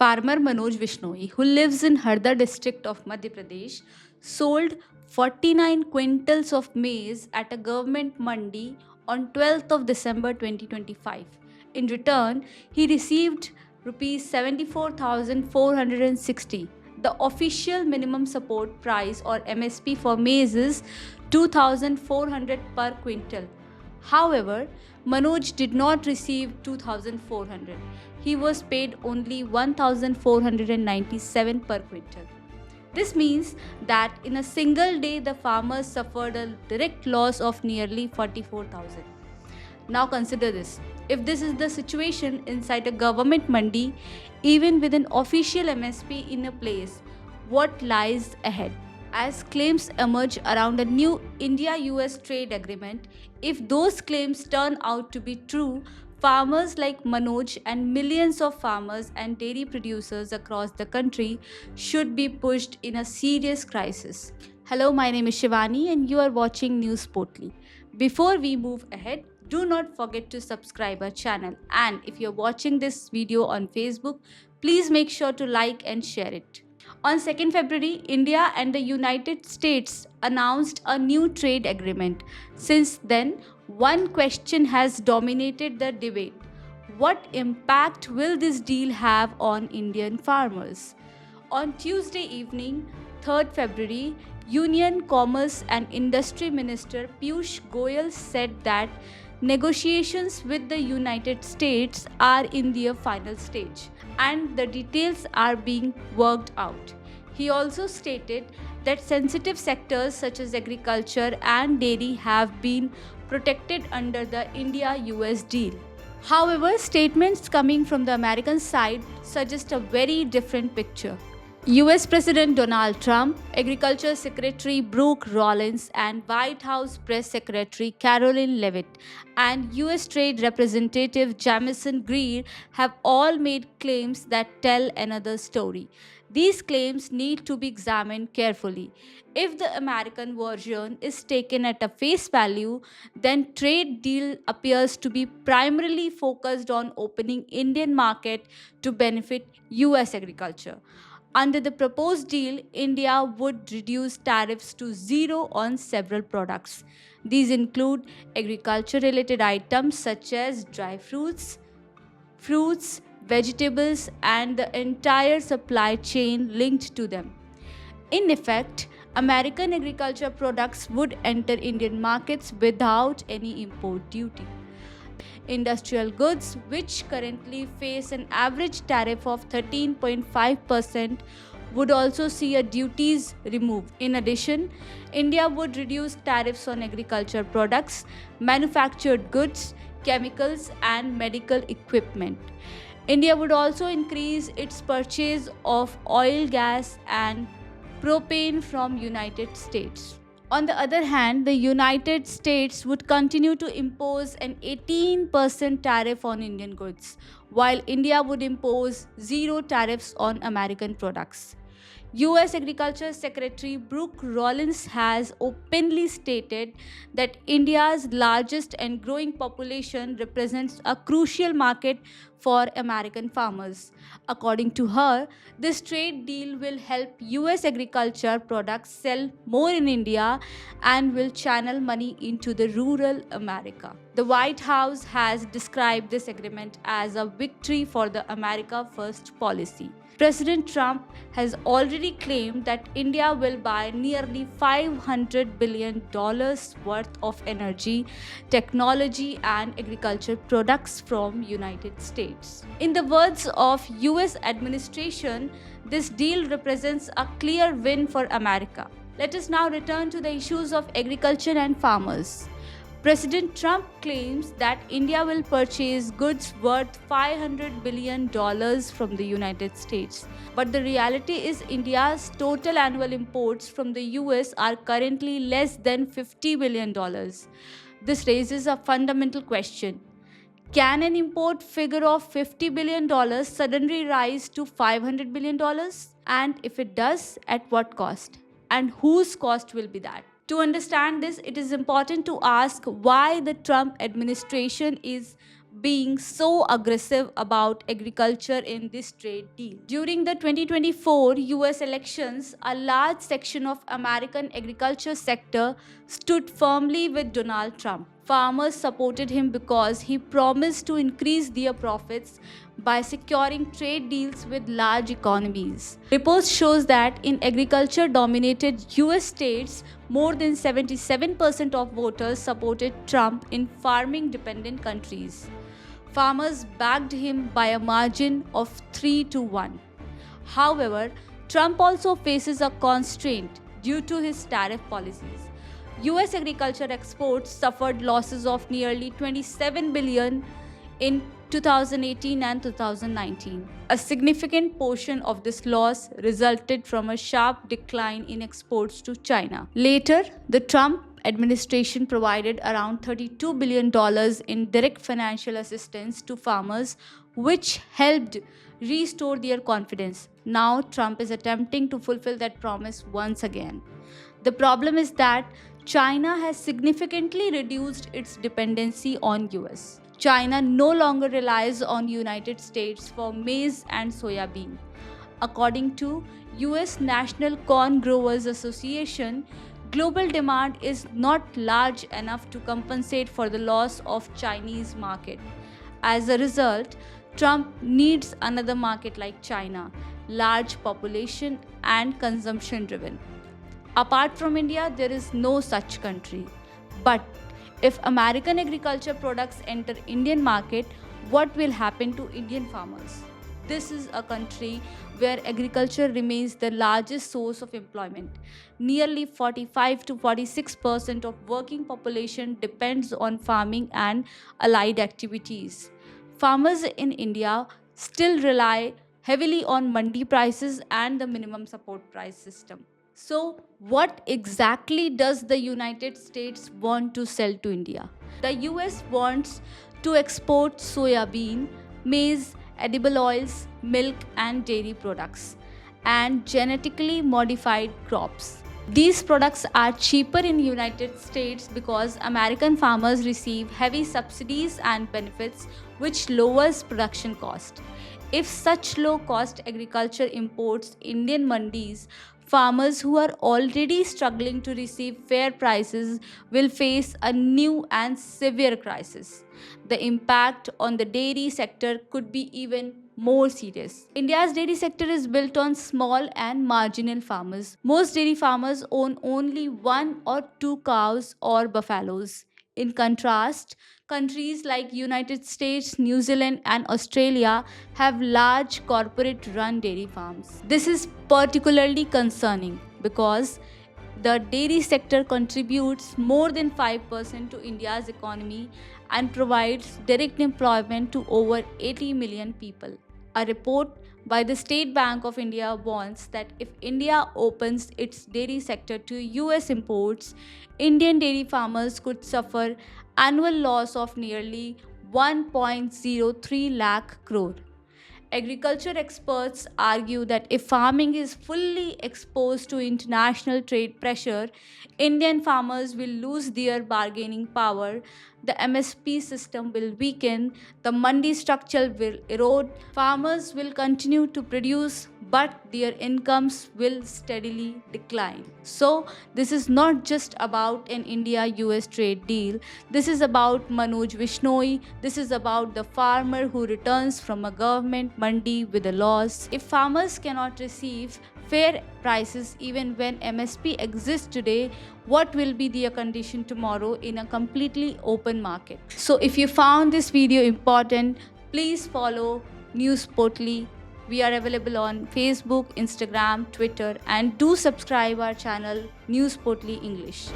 Farmer Manoj Vishnoi, who lives in Harda district of Madhya Pradesh, sold 49 quintals of maize at a government mandi on 12th of December 2025. In return, he received rupees 74,460. The official minimum support price or MSP for maize is 2,400 per quintal. However, Manoj did not receive 2,400. He was paid only 1,497 per quintal. This means that in a single day the farmers suffered a direct loss of nearly 44,000. Now consider this. If this is the situation inside a government mandi, even with an official MSP in a place, what lies ahead? As claims emerge around a new India US trade agreement, if those claims turn out to be true, farmers like Manoj and millions of farmers and dairy producers across the country should be pushed in a serious crisis. Hello, my name is Shivani and you are watching News Portly. Before we move ahead, do not forget to subscribe our channel, and if you're watching this video on Facebook, please make sure to like and share it. On 2nd February, India and the United States announced a new trade agreement. Since then, one question has dominated the debate. What impact will this deal have on Indian farmers? On Tuesday evening, 3rd February, Union Commerce and Industry Minister Piyush Goyal said that negotiations with the United States are in their final stage and the details are being worked out. He also stated that sensitive sectors such as agriculture and dairy have been protected under the India US deal. However, statements coming from the American side suggest a very different picture. US President Donald Trump, Agriculture Secretary Brooke Rollins, and White House Press Secretary Caroline Leavitt, and US Trade Representative Jamieson Greer have all made claims that tell another story. These claims need to be examined carefully. If the American version is taken at a face value, then trade deal appears to be primarily focused on opening Indian market to benefit US agriculture. Under the proposed deal, India would reduce tariffs to zero on several products. These include agriculture-related items such as dry fruits, vegetables, and the entire supply chain linked to them. In effect, American agriculture products would enter Indian markets without any import duty. Industrial goods, which currently face an average tariff of 13.5%, would also see a duties removed. In addition, India would reduce tariffs on agriculture products, manufactured goods, chemicals, and medical equipment. India would also increase its purchase of oil, gas, and propane from United States. On the other hand, the United States would continue to impose an 18% tariff on Indian goods, while India would impose zero tariffs on American products. US Agriculture Secretary Brooke Rollins has openly stated that India's largest and growing population represents a crucial market for American farmers. According to her, this trade deal will help US agriculture products sell more in India and will channel money into the rural America. The White House has described this agreement as a victory for the America First policy. President Trump has already claimed that India will buy nearly $500 billion worth of energy, technology, and agriculture products from United States. In the words of US administration, this deal represents a clear win for America. Let us now return to the issues of agriculture and farmers. President Trump claims that India will purchase goods worth $500 billion from the United States. But the reality is India's total annual imports from the US are currently less than $50 billion. This raises a fundamental question. Can an import figure of $50 billion suddenly rise to $500 billion? And if it does, at what cost? And whose cost will be that? To understand this, it is important to ask why the Trump administration is being so aggressive about agriculture in this trade deal. During the 2024 US elections, a large section of American agriculture sector stood firmly with Donald Trump. Farmers supported him because he promised to increase their profits by securing trade deals with large economies. Reports shows that in agriculture dominated US states, more than 77% of voters supported Trump in farming dependent countries. Farmers backed him by a margin of 3 to 1. However, Trump also faces a constraint due to his tariff policies. US agriculture exports suffered losses of nearly 27 billion in 2018 and 2019. A significant portion of this loss resulted from a sharp decline in exports to China. Later, the Trump administration provided around $32 billion in direct financial assistance to farmers, which helped restore their confidence. Now, Trump is attempting to fulfill that promise once again. The problem is that China has significantly reduced its dependency on US. China no longer relies on United States for maize and soya bean. According to US National Corn Growers Association, global demand is not large enough to compensate for the loss of Chinese market. As a result, Trump needs another market like China, large population and consumption driven. Apart from India, there is no such country. But if American agriculture products enter Indian market, what will happen to Indian farmers? This is a country where agriculture remains the largest source of employment. Nearly 45 to 46% of working population depends on farming and allied activities. Farmers in India still rely heavily on mandi prices and the minimum support price system. So, what exactly does the United States want to sell to India? The US wants to export soya bean, maize, edible oils, milk and dairy products, and genetically modified crops. These products are cheaper in United States because American farmers receive heavy subsidies and benefits, which lowers production cost. If such low cost agriculture imports Indian mandis, farmers who are already struggling to receive fair prices will face a new and severe crisis. The impact on the dairy sector could be even more serious. India's dairy sector is built on small and marginal farmers. Most dairy farmers own only one or two cows or buffaloes. In contrast, countries like United States, New Zealand and Australia have large corporate run dairy farms. This is particularly concerning because the dairy sector contributes more than 5% to India's economy and provides direct employment to over 80 million people. A report by the State Bank of India warns that if India opens its dairy sector to US imports, Indian dairy farmers could suffer annual loss of nearly 1.03 lakh crore. Agriculture experts argue that if farming is fully exposed to international trade pressure, Indian farmers will lose their bargaining power, the MSP system will weaken, the mandi structure will erode, farmers will continue to produce but their incomes will steadily decline. So, this is not just about an India US trade deal. This is about Manoj Vishnoi. This is about the farmer who returns from a government mandi with a loss. If farmers cannot receive fair prices even when MSP exists today, what will be their condition tomorrow in a completely open market? So, if you found this video important, please follow News Portly. We are available on Facebook, Instagram, Twitter, and do subscribe our channel News Portly English.